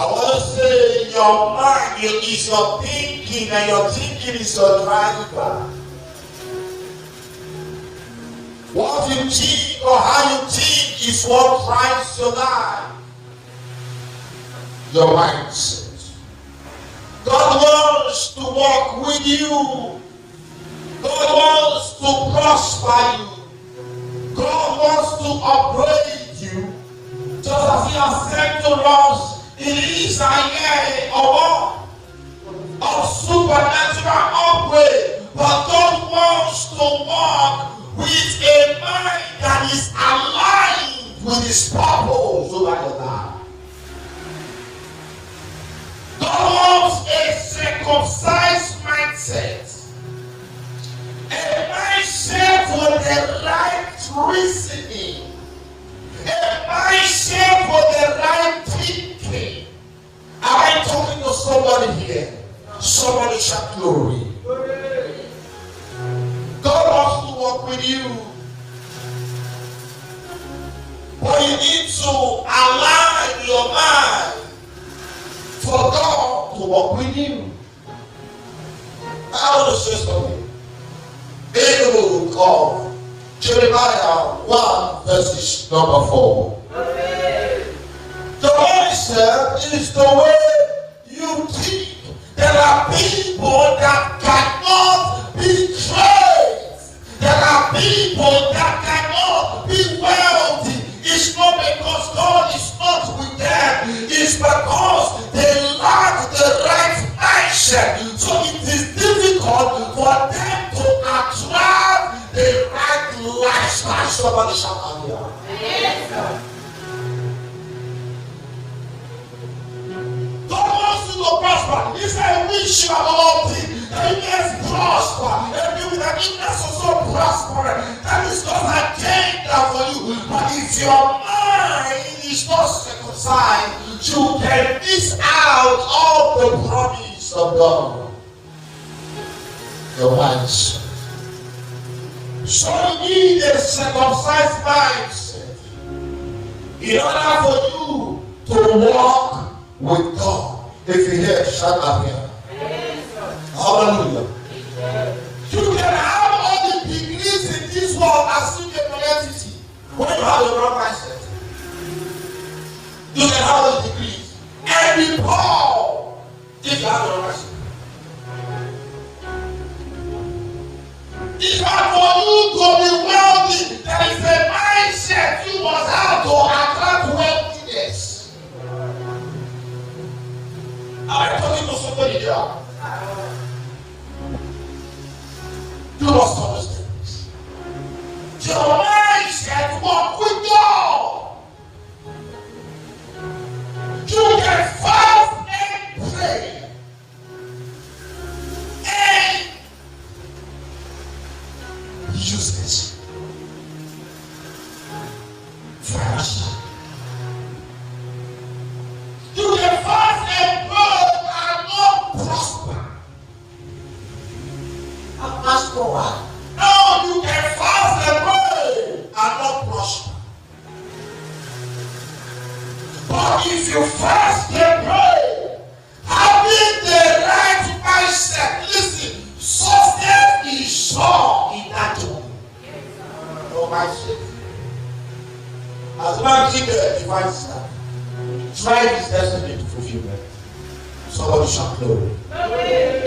I want to say your mind is your thinking, and your thinking is your driver. What you think or how you think is what drives your life. Your mindset. God wants to walk with you. God wants to prosper you. God wants to upgrade you. Just as He has said to us in Isaiah of supernatural upgrade. But God wants to walk with a mind that is aligned with His purpose over your life. God wants a circumcised mindset. A mindset with the right reasoning. A mindset with the right thinking. Am I talking to somebody here? Somebody shout glory. God wants to walk with you. But you need to align your mind for God to walk with you. I want to say something. In the book of Jeremiah 1 verses number 4. The Lord said, it is the way you think. There are people that cannot be trained. There are people that cannot be wealthy. It's not because God is not with them. It's because they lack the right mindset. So it is difficult for them to attract the right lifestyle. Somebody shout out here. Yes, God wants you to prosper. He said, wish you all things. That you may prosper. And you with an illness also prosper. That is God's agenda for you. But if your mind is not circumcised, you can miss out all the promise of God. Your mindset. So you need a circumcised mindset in order for you to walk with God. If you hear, shout out here. Hallelujah. You can have all the degrees in this world as in the university when you have the wrong mindset. You can have all the degrees and be poor if you have the wrong mindset. If for you to be wealthy, there is a mindset you must have to attract wealthiness. Am I talking to somebody here? You must understand this. Your mindset walk with God. You can fast and pray and useless. Fast. You can fast and pray and not prosper. And fast for what? No, you can fast and pray and not prosper. But if you fast and pray, having the right mindset, listen, success is sure in that job. No mindset. As man keep the divine stuff, try his destiny to fulfillment. Somebody shout glory.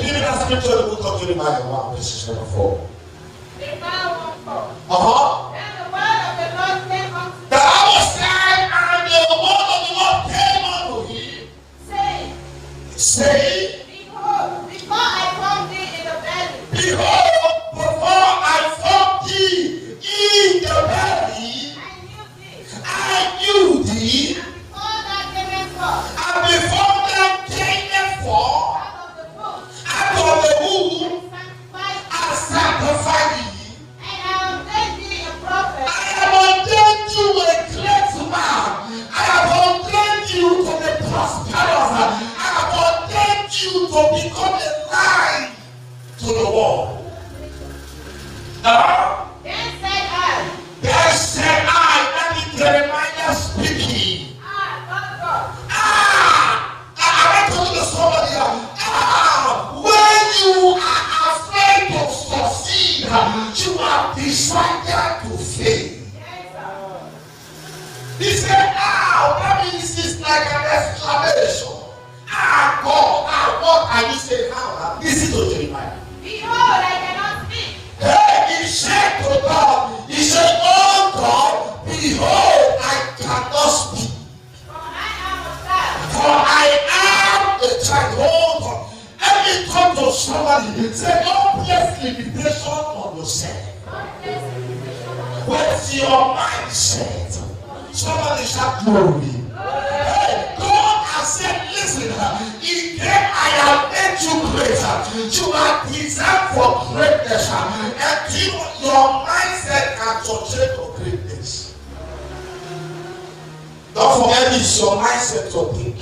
Give me that scripture in the book of Jeremiah 1, verses number 4. And the word of the Lord came unto him. The Bible said, and the word of the Lord came unto him, saying, Behold, before I formed thee in the belly. Behold, before I formed thee in the belly, I knew thee. And before that came forth, out of the womb, I sanctified thee. And I ordained thee a prophet. I have ordained you a great man. I have ordained you to be prosperous. I have ordained you to become a light to the world. Then said I, that is Jeremiah speaking. child, hold on. Let me talk to somebody. Say, don't place limitation on yourself. What's your mindset? Somebody shout glory. Hey, God has said, listen, in them I have made you greater. You are designed for greatness. And your mindset can translate to greatness. Don't forget it's your mindset to think.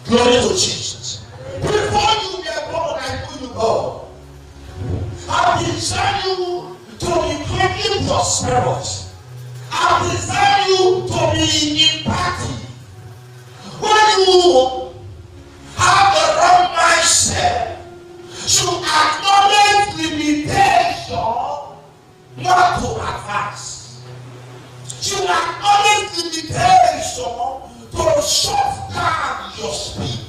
Glory to Jesus. Before you were born, I knew you God. I designed you to be greatly prosperous. I designed you to be empathic. When you have the wrong mindset, you acknowledge limitation, not to advance. You acknowledge limitation to shut down your speed.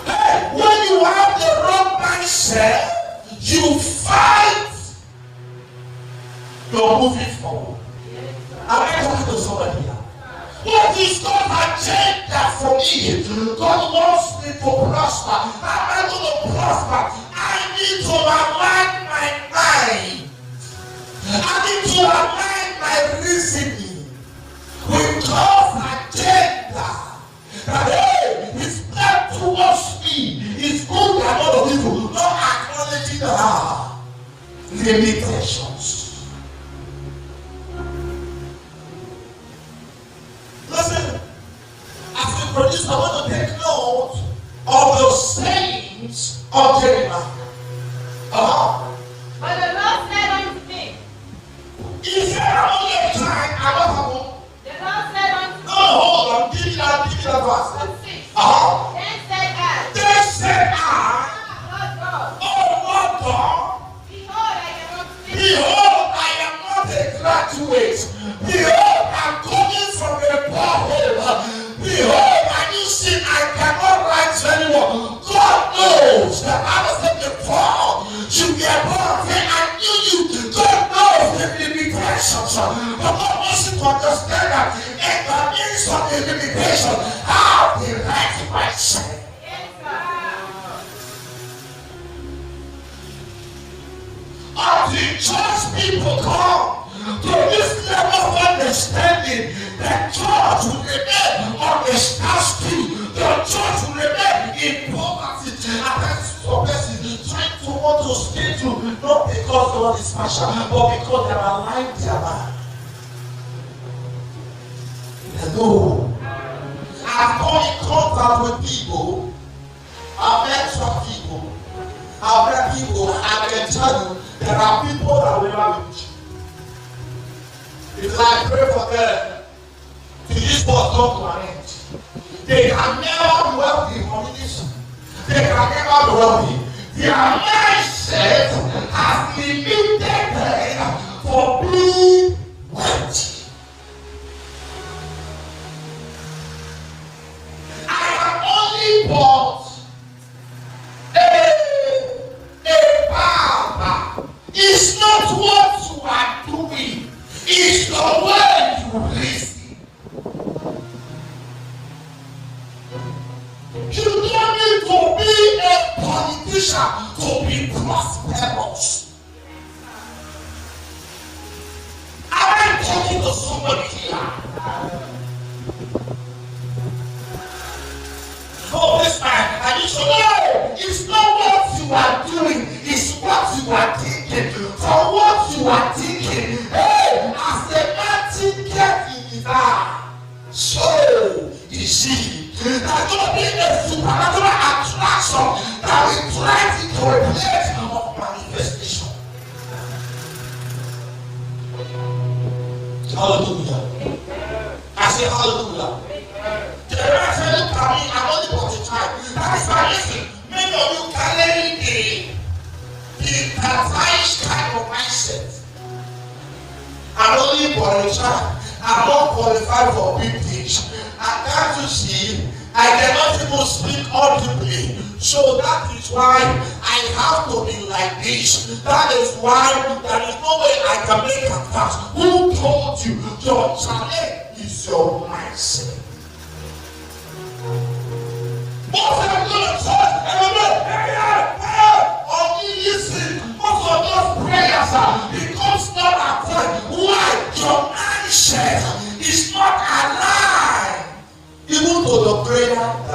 Hey, when you have the wrong mindset, you fight your moving forward. Am I talking to somebody here? What is God's agenda for me? God wants me to prosper. Am I going to prosper? I need to align my mind. I need to align my reasoning with God's agenda. That hey, His plan towards me is good and not of evil, not acknowledging limitations. Listen, as a producer, I want to take note of the sayings of Jeremiah. But the Lord said unto me, Is there only a time I don't have? the Lord said unto me, No, hold on, give me that verse. verse 6, Then said I, Lord God, oh Lord God, behold, I am behold, I am not unto thee. a graduate. Behold, I'm coming from a poor home. Behold, and you see, I cannot write to anyone. God knows that I was in the poor. You get born, I knew you. God knows the limitations. But God wants you to understand that in the midst of the limitation, how the right mindset. Yes, sir. Until church people come to this level of understanding, that church will remain on the scarcity, the church will remain in poverty, and that's for persons trying to want to stay through, not because God is special, but because they are aligned their mind. Hello. I've come in contact with people, I've met some people, I've met people, I can tell you, there are people that will never reach you. If I pray for them, till this was come to an end, they can never be wealthy in communities. They can never be wealthy. Their mindset has limited them for being wealthy. I have only bought a power. It's not what you are doing, it's the way you listen. You don't need to be a politician to be prosperous. Am I talking to somebody here? Oh, this man, and you should know, it's not what you are doing, it's what you are thinking. For what you are thinking, hey, as a man thinketh in his heart, so is he. There's going to be a supernatural attraction that will drive into a place of manifestation. Hallelujah. I say hallelujah. Jeremiah said, look at me, I'm only 45. That is why, listen, many of you carry the perverse kind of mindset. I'm only 45. I'm not qualified for big things. And can't you see, I cannot even speak audibly. So that is why I have to be like this. That is why there is no way I can make a pass. Who told you your challenge is your mindset?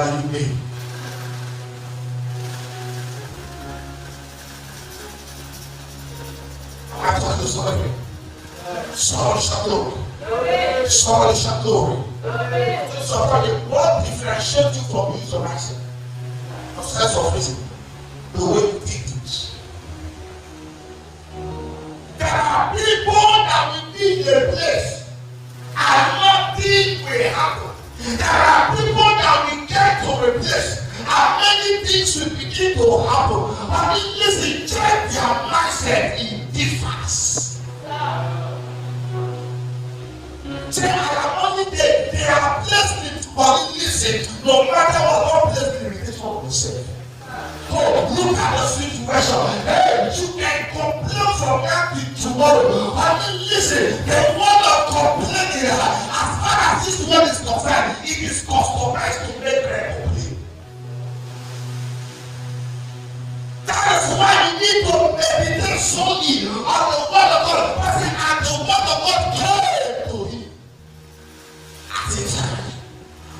that you made. I tell you something. Somebody shout glory. Somebody shout glory. Somebody, what differentiates you from you is your mindset? Your sense of reason. The way you think things. There are people that will be in a place and nothing will happen. There are people that will get to a place and many things will begin to happen. But listen, check their mindset in difference. Say, I am only there. They are placed in, but listen, no matter what, God placed in limitation of yourself. Oh, look at the situation. Hey, you can complain from now till tomorrow. I mean, listen, the word of complaining, as far as this word is concerned, it is customized to make them complain. That is why you need to meditate solely on the word of God. And the word of God came to him. At a time.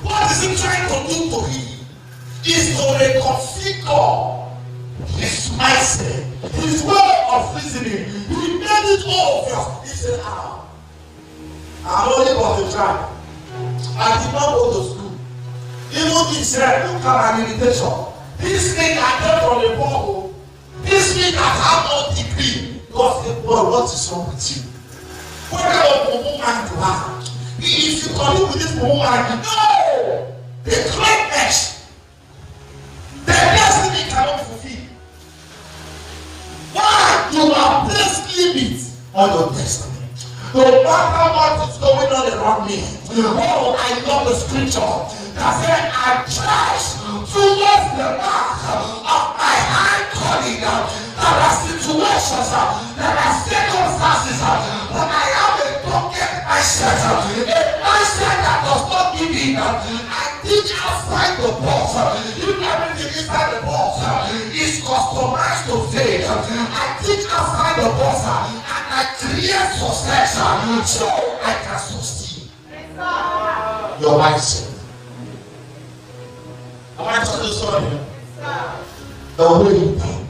What is he trying to do to him? Is to reconfigure his mindset, his way of reasoning. He made it obvious. He said, I'm only for the tribe. I did not go to school. Even he said, look at my limitation. This thing I came from the borehole. This thing I have no degree. God said, boy, what is wrong with you? What kind of woman you have? If you continue with this woman, no! The greatness. The destiny cannot be fulfilled. Why? You have placed limits on your destiny. No matter what is going on around me. Oh, I love the scripture that said, I trust towards the mark of my high calling. There are situations, there are circumstances, but I have a broken mindset. A mindset that does not give in. I think outside the box. If everything inside the box is customized to fail, I think outside the box and I create success so I can succeed. Your mindset. Am I telling you something? The way you think.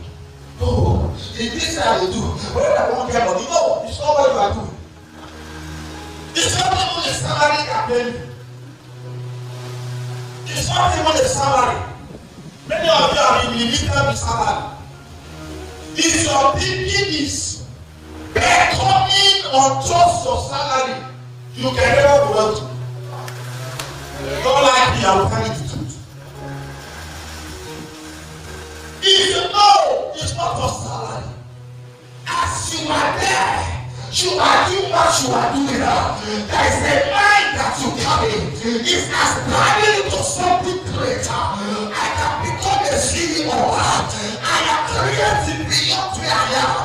Oh, if this is how you do, what I want to get on, it's not what you are doing. It's not even the salary I pay you. It's not even the salary. Many of you are in limited with salary. If your thinking is becoming on just your salary, you can never be wealthy. Don't like me, I will tell you the truth. If you know it's not your salary, as you are there, you are doing what you are doing now. There is a mind that you carry. It's aspiring to something greater. I can become a CEO. I am creating beyond where I am.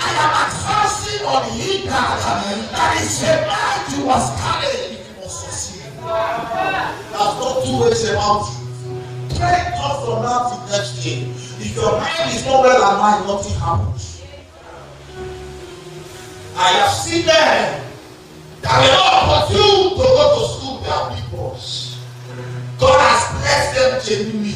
I am advancing on hidden. That is a mind you must carry if you must succeed. There's no two ways about it. Pray God from now to next day. If your mind is not well aligned, nothing happens. I have seen them that were not opportune to go to school, they are people. God has blessed them genuinely.